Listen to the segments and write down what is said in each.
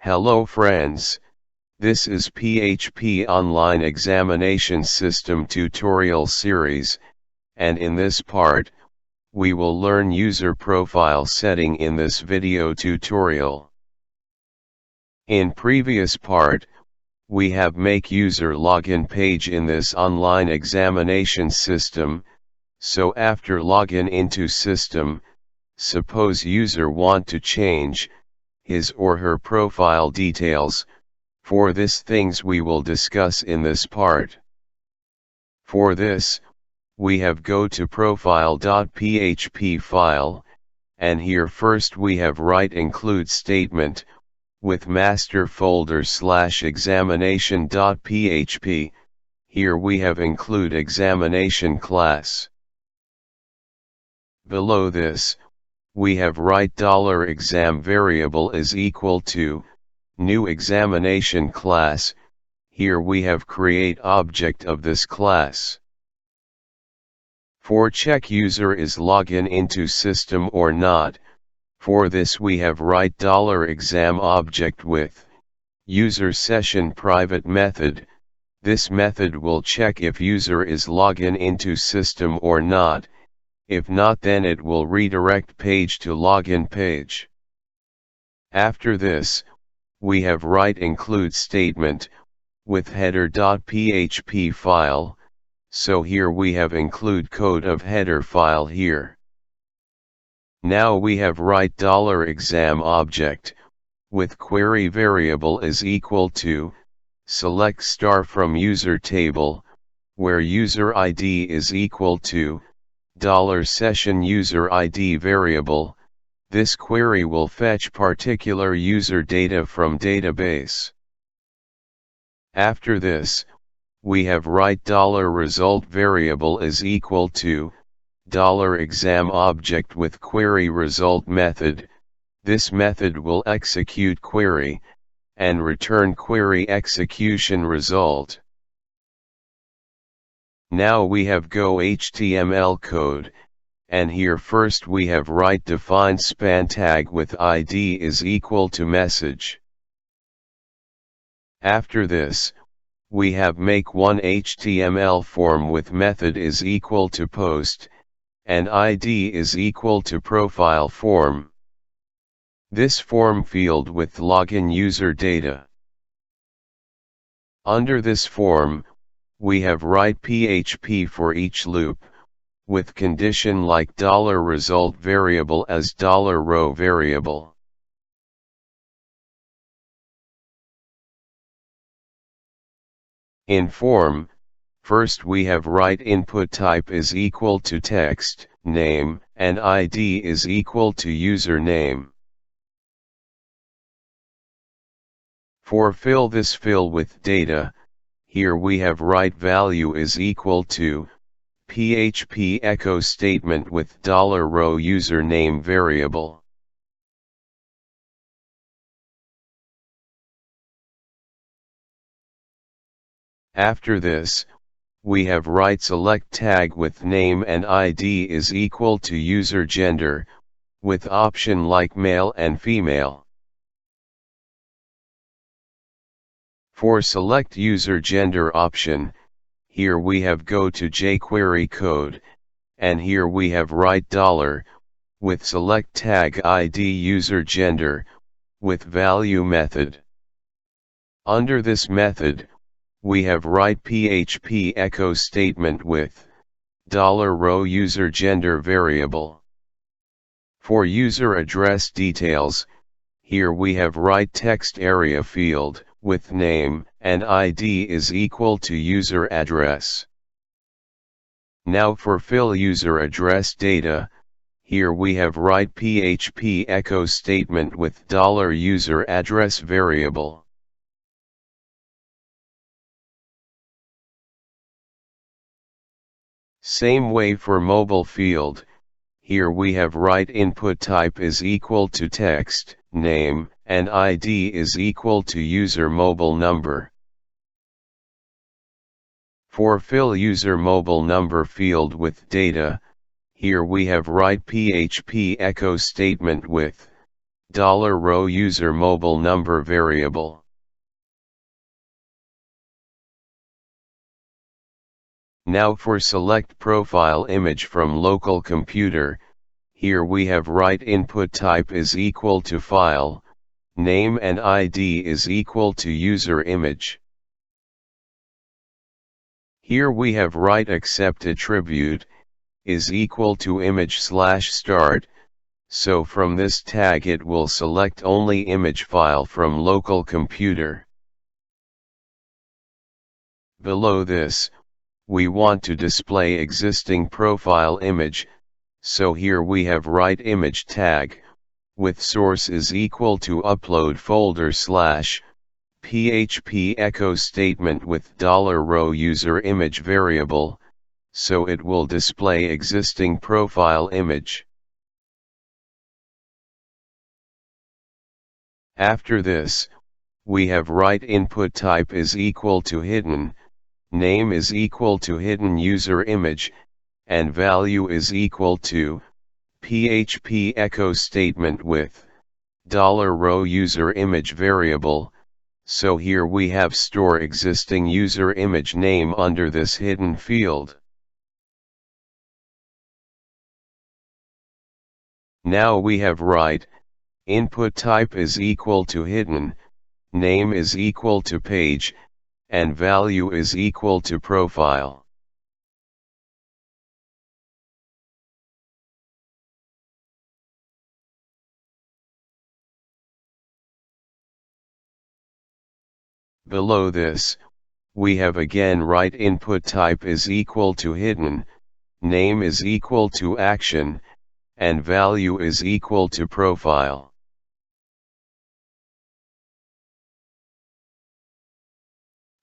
Hello friends, this is PHP Online Examination System tutorial series, and in this part, we will learn user profile setting in this video tutorial. In previous part, we have make user login page in this online examination system, so after login into system, suppose user want to change his or her profile details. For this things we will discuss in this part. For this, we have go to profile.php file, and here first we have write include statement, with master folder /examination.php, here we have include examination class. Below this, we have write $exam variable is equal to new examination class, here we have create object of this class. For check user is login into system or not, for this we have write $exam object with user session private method, this method will check if user is login into system or not, if not then it will redirect page to login page. After this, we have write include statement, with header.php file, so here we have include code of header file here. Now we have write $exam object, with query variable is equal to, select star from user table, where user ID is equal to, $session user ID variable. This query will fetch particular user data from database. After this, we have write $result variable is equal to $exam object with query result method. This method will execute query, and return query execution result. Now we have go HTML code. And here first we have write define span tag with ID is equal to message. After this, we have make one HTML form with method is equal to post, and ID is equal to profile form. This form field with login user data. Under this form, we have write PHP for each loop, with condition like $result variable as $row variable. In form, first we have write input type is equal to text, name, and ID is equal to username. For fill this fill with data, here we have write value is equal to PHP echo statement with $row username variable. After this, we have write select tag with name and ID is equal to user gender, with option like male and female. For select user gender option, here we have go to Jquery Code, and here we have write with select tag ID user gender, with value method. Under this method, we have write PHP echo statement with $row user gender variable. For user address details, here we have write text area field, with name, and ID is equal to user address. Now for fill user address data, here we have write PHP echo statement with $user address variable. Same way for mobile field, here we have write input type is equal to text, name, and ID is equal to user mobile number. For fill user mobile number field with data, here we have write PHP echo statement with $row user mobile number variable. Now for select profile image from local computer, here we have write input type is equal to file, name and ID is equal to user image. Here we have write accept attribute, is equal to image/start, so from this tag it will select only image file from local computer. Below this, we want to display existing profile image, so here we have write image tag, with source is equal to upload folder / PHP echo statement with $row user image variable, so it will display existing profile image. After this, we have write input type is equal to hidden, name is equal to hidden user image, and value is equal to PHP echo statement with $row user image variable, so here we have store existing user image name under this hidden field. Now we have write, input type is equal to hidden, name is equal to page, and value is equal to profile. Below this, we have again write input type is equal to hidden, name is equal to action, and value is equal to profile.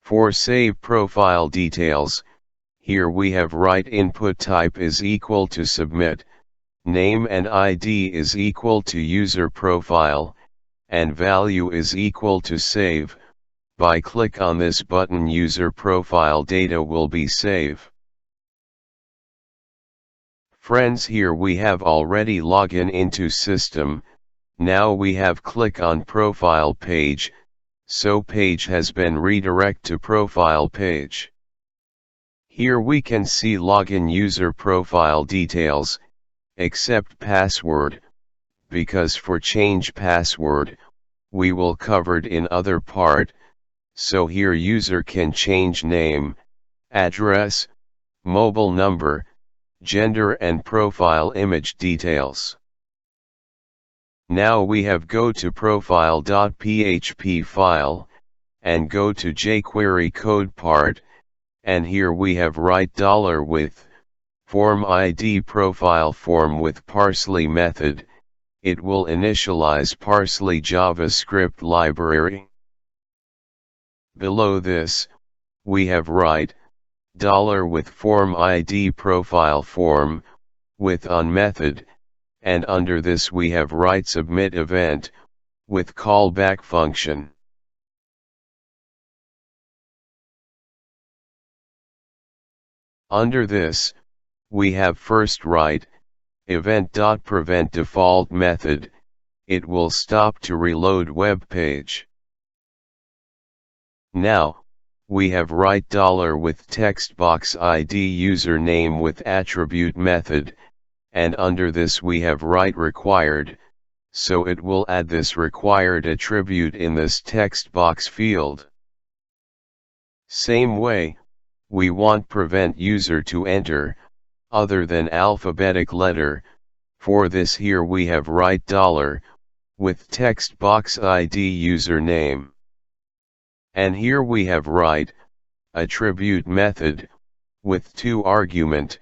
For save profile details, here we have write input type is equal to submit, name and ID is equal to user profile, and value is equal to save. By click on this button user profile data will be saved. Friends, here we have already login into system, now we have click on profile page, so page has been redirect to profile page. Here we can see login user profile details, except password, because for change password, we will covered in other part, so here user can change name, address, mobile number, gender and profile image details. Now we have go to profile.php file, and go to Jquery Code part, and here we have write $with, form ID profile form with parsley method, it will initialize parsley JavaScript library. Below this, we have write, $with form ID profile form, with on method, and under this we have write submit event, with callback function. Under this, we have first write, event.prevent default method, it will stop to reload web page. Now, we have write $with text box ID username with attribute method, and under this we have write required, so it will add this required attribute in this text box field. Same way, we want prevent user to enter, other than alphabetic letter, for this here we have write $with text box ID username. And here we have write, attribute method, with 2 argument,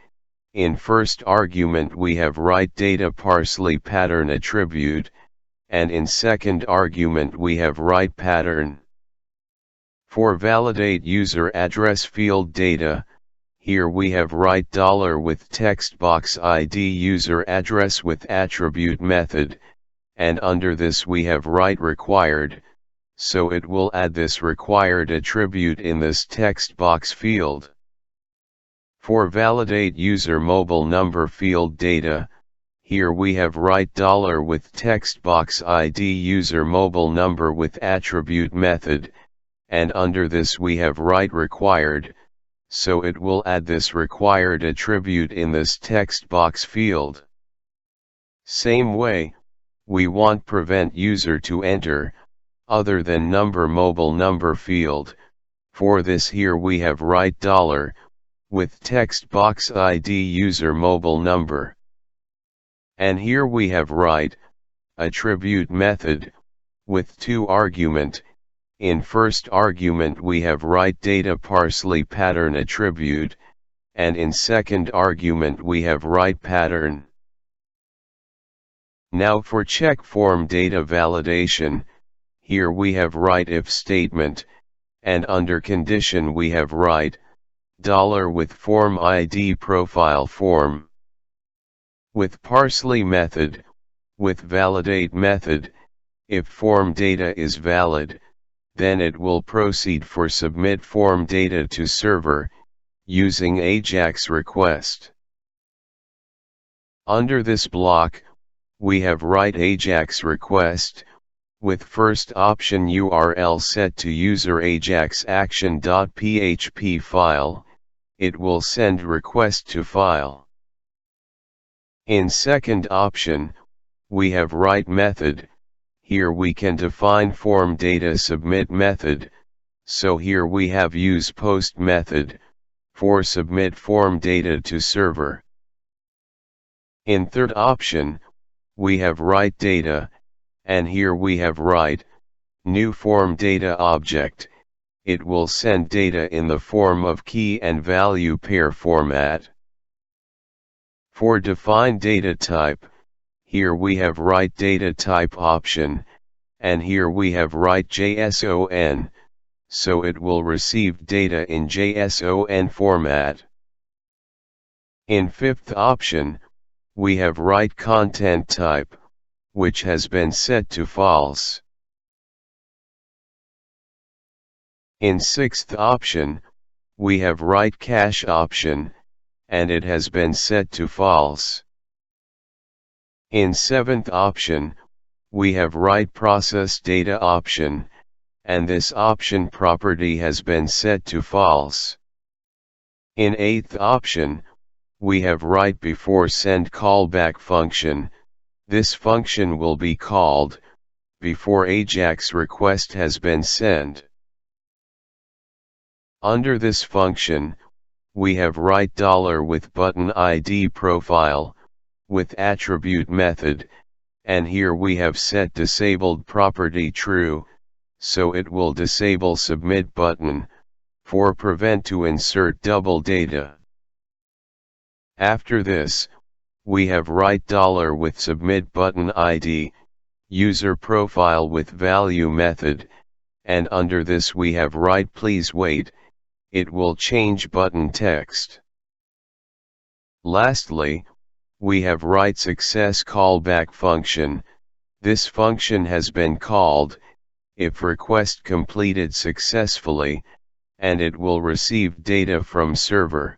in first argument we have write data parsley pattern attribute, and in second argument we have write pattern. For validate user address field data, here we have write $with text box ID user address with attribute method, and under this we have write required, so it will add this required attribute in this text box field. For validate user mobile number field data, here we have write $ with text box ID user mobile number with attribute method, and under this we have write required, so it will add this required attribute in this text box field. Same way, we want prevent user to enter, other than number mobile number field. For this here we have write $ with text box ID user mobile number. And here we have write attribute method with 2 argument. In first argument we have write data parsley pattern attribute, and in second argument we have write pattern. Now for check form data validation, here we have write if statement, and under condition we have write $ with form ID profile form. With parsley method, with validate method, if form data is valid, then it will proceed for submit form data to server, using Ajax Request. Under this block, we have write Ajax Request, with first option URL set to user Ajax action.php file, it will send request to file. In second option, we have write method, here we can define form data submit method, so here we have use post method, for submit form data to server. In third option, we have write data, and here we have write new form data object, it will send data in the form of key and value pair format. For define data type, here we have write data type option, and here we have write JSON, so it will receive data in JSON format. In fifth option, we have write content type, which has been set to false. In sixth option, we have write cache option, and it has been set to false. In seventh option, we have write process data option, and this option property has been set to false. In eighth option, we have write before send callback function, this function will be called before Ajax request has been sent. Under this function, we have write $ with button ID profile, with attribute method, and here we have set disabled property true, so it will disable submit button, for prevent to insert double data. After this, we have write $ with submit button ID, user profile with value method, and under this we have write please wait, it will change button text. Lastly, we have write success callback function, this function has been called, if request completed successfully, and it will receive data from server.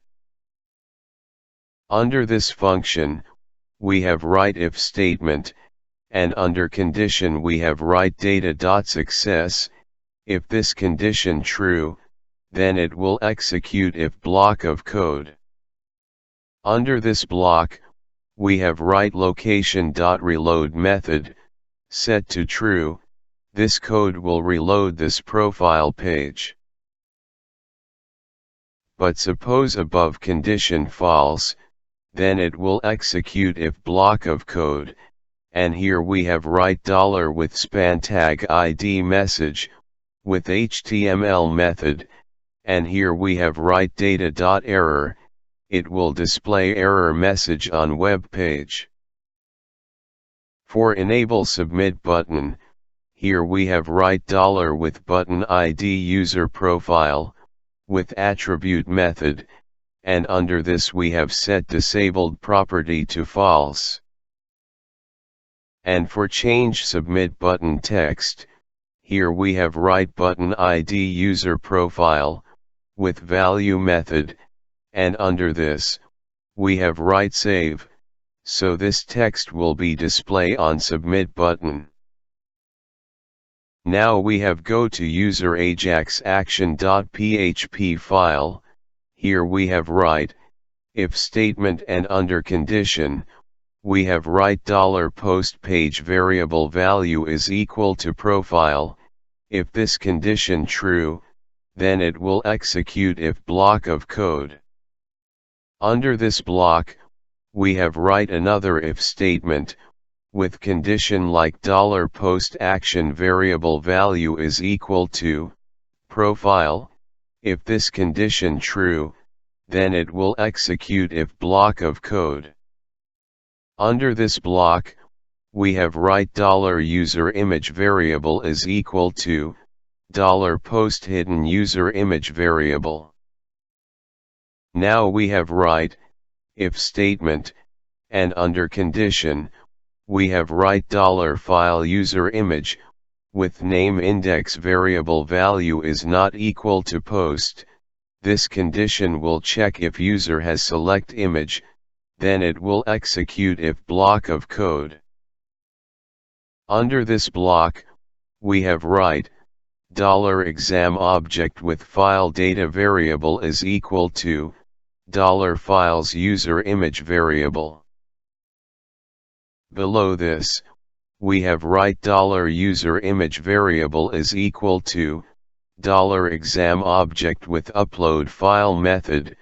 Under this function, we have write if statement, and under condition we have write data.success, if this condition true, then it will execute if block of code. Under this block, we have write location.reload method, set to true, this code will reload this profile page. But suppose above condition false, then it will execute if block of code, and here we have write $ with span tag ID message, with HTML method, and here we have write data.error, it will display error message on web page. For enable submit button, here we have write $ with button ID user profile, with attribute method, and under this we have set disabled property to false. And for change submit button text, here we have write button ID user profile, with value method, and under this, we have write save, so this text will be displayed on submit button. Now we have go to user Ajax action.php file. Here we have write if statement, and under condition we have write $post page variable value is equal to profile. If this condition true, then it will execute if block of code. Under this block, we have write another if statement, with condition like $post action variable value is equal to profile. If this condition true, then it will execute if block of code. Under this block, we have write $user image variable is equal to $post hidden user image variable. Now we have write if statement, and under condition, we have write $file user image, with name index variable value is not equal to post. This condition will check if user has select image, then it will execute if block of code. Under this block, we have write $exam object with file data variable is equal to $files user image variable. Below this, we have write $user image variable is equal to $exam object with upload file method.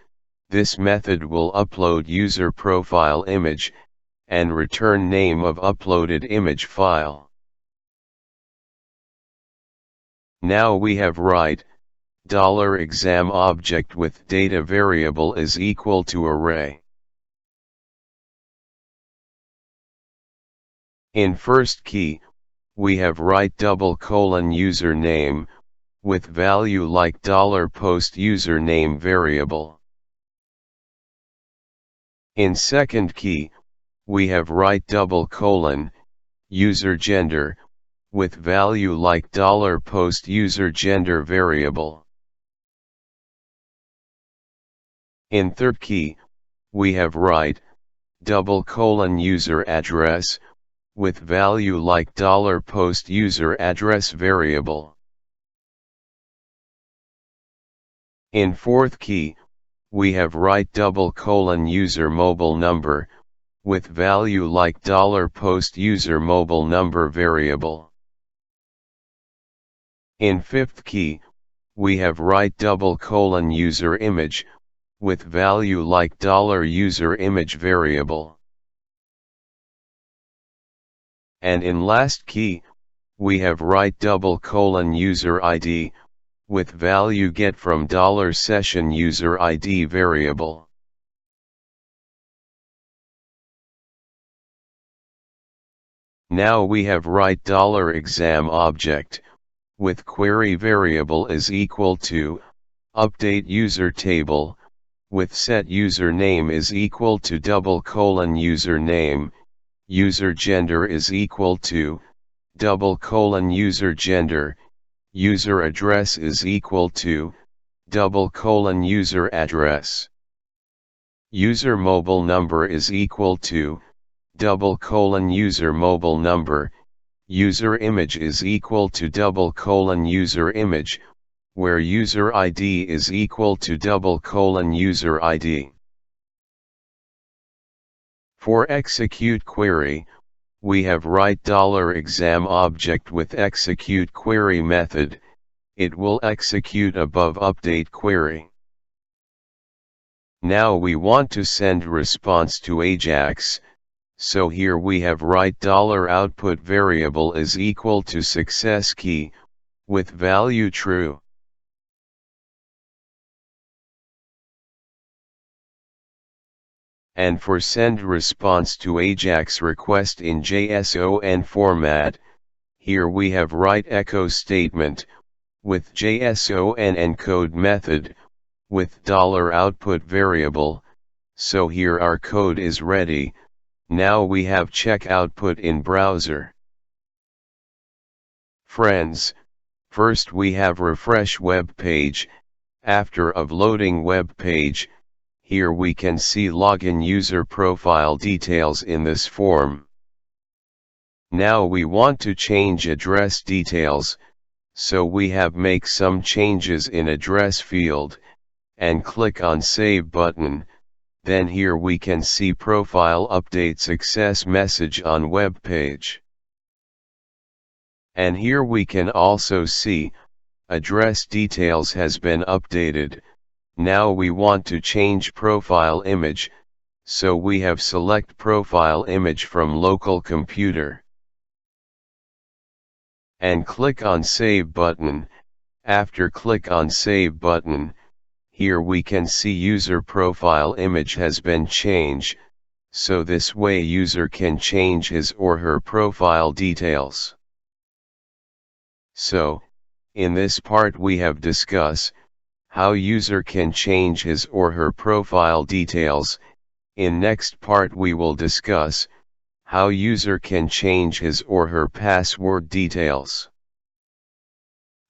This method will upload user profile image, and return name of uploaded image file. Now we have write $exam object with data variable is equal to array. In first key, we have write $username, with value like $post username variable. In second key, we have write user gender, with value like $post user gender variable. In third key, we have write user address, with value like $post user address variable. In fourth key, we have write user mobile number, with value like $post user mobile number variable. In fifth key, we have write user image, with value like $user image variable. And in last key, we have write user ID, with value get from $session user ID variable. Now we have write $exam object, with query variable is equal to update user table, with set username is equal to username, user gender is equal to user gender, user address is equal to user address. User mobile number is equal to user mobile number, user image is equal to user image, where user ID is equal to user ID. For execute query, we have write $exam object with execute query method. It will execute above update query. Now we want to send response to Ajax, so here we have write $output variable is equal to success key, with value true. And for send response to Ajax request in JSON format, here we have write echo statement, with JSON encode method, with $output variable, so here our code is ready. Now we have check output in browser. Friends, first we have refresh web page. After of loading web page, Here we can see login user profile details in this form. Now we want to change address details, so we have make some changes in address field, and click on Save button. Then here we can see profile update success message on web page. And here we can also see, address details has been updated. Now we want to change profile image, so we have select profile image from local computer. And click on Save button. After click on Save button, here we can see user profile image has been changed, so this way user can change his or her profile details. So, in this part we have discussed how user can change his or her profile details. In next part we will discuss how user can change his or her password details.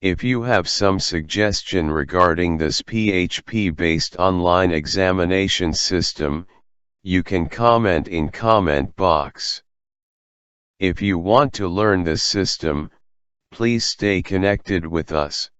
If you have some suggestion regarding this PHP-based online examination system, you can comment in comment box. If you want to learn this system, please stay connected with us.